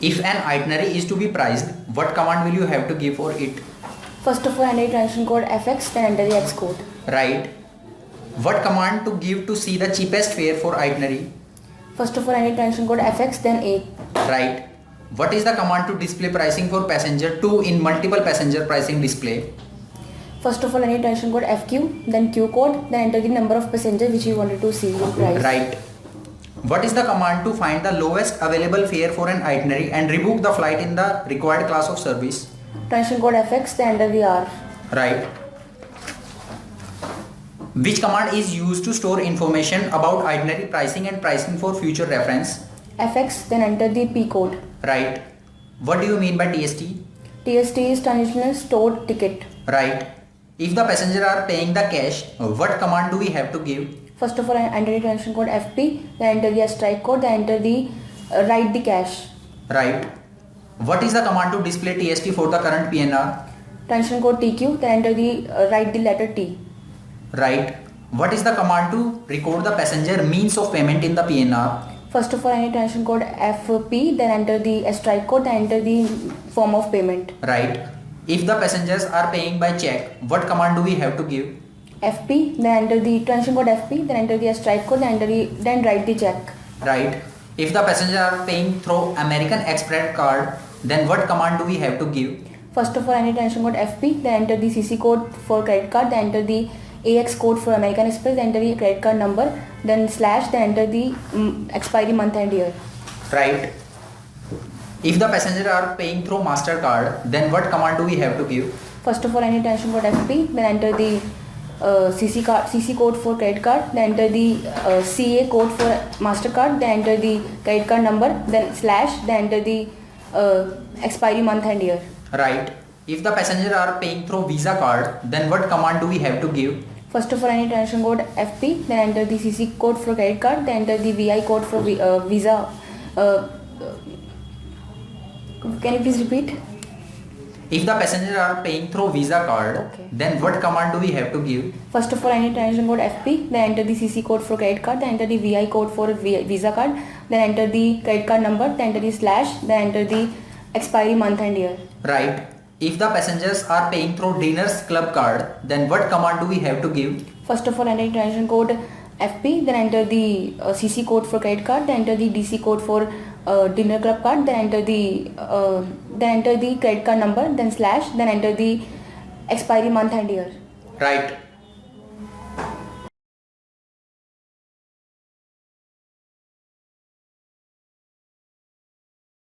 If an itinerary is to be priced, what command will you have to give for it? First of all, enter the transaction code FX, then enter the X code. Right. What command to give to see the cheapest fare for itinerary? First of all, enter the transaction code FX, then A. Right. What is the command to display pricing for passenger 2 in multiple passenger pricing display? First of all, enter the transaction code FQ, then Q code, then enter the number of passengers which you wanted to see in price. Right. What is the command to find the lowest available fare for an itinerary and rebook the flight in the required class of service? Transaction code FX, then enter the R. Right. Which command is used to store information about itinerary pricing and pricing for future reference? FX, then enter the P code. Right. What do you mean by TST? TST is transitional stored ticket. Right. If the passenger are paying the cash, what command do we have to give? First of all, enter the transaction code FP, then enter the strike code, then enter the write the cash. Right. What is the command to display TST for the current PNR? Transaction code TQ, then enter the write the letter T. Right. What is the command to record the passenger means of payment in the PNR? First of all, enter transaction code FP, then enter the strike code, then enter the form of payment. Right. If the passengers are paying by check, what command do we have to give? FP, then enter the transaction code FP, then enter the strike code, then write the check. Right. If the passengers are paying through American Express card, then what command do we have to give? First of all, enter transaction code FP, then enter the CC code for credit card, then enter the AX code for American Express, then enter the credit card number, then slash, then enter the expiry month and year. Right. If the passengers are paying through MasterCard, then what command do we have to give? First of all, enter transaction code FP, then enter the CC code for credit card, then enter the CA code for MasterCard, then enter the credit card number, then slash, then enter the expiry month and year. Right. If the passengers are paying through Visa card, then what command do we have to give? First of all, enter transaction code FP, then enter the CC code for credit card, then enter the VI code for Visa. Can you please repeat? If the passengers are paying through Visa card, Okay. then what command do we have to give? First of all, enter transaction code FP, then enter the CC code for credit card, then enter the VI code for Visa card, then enter the credit card number, then enter the slash, then enter the expiry month and year. Right. If the passengers are paying through Diners Club card, then what command do we have to give? First of all, enter the transaction code FP, then enter the CC code for credit card, then enter the DC code for Dinner Club card, then enter the credit card number, then slash, then enter the expiry month and year. Right.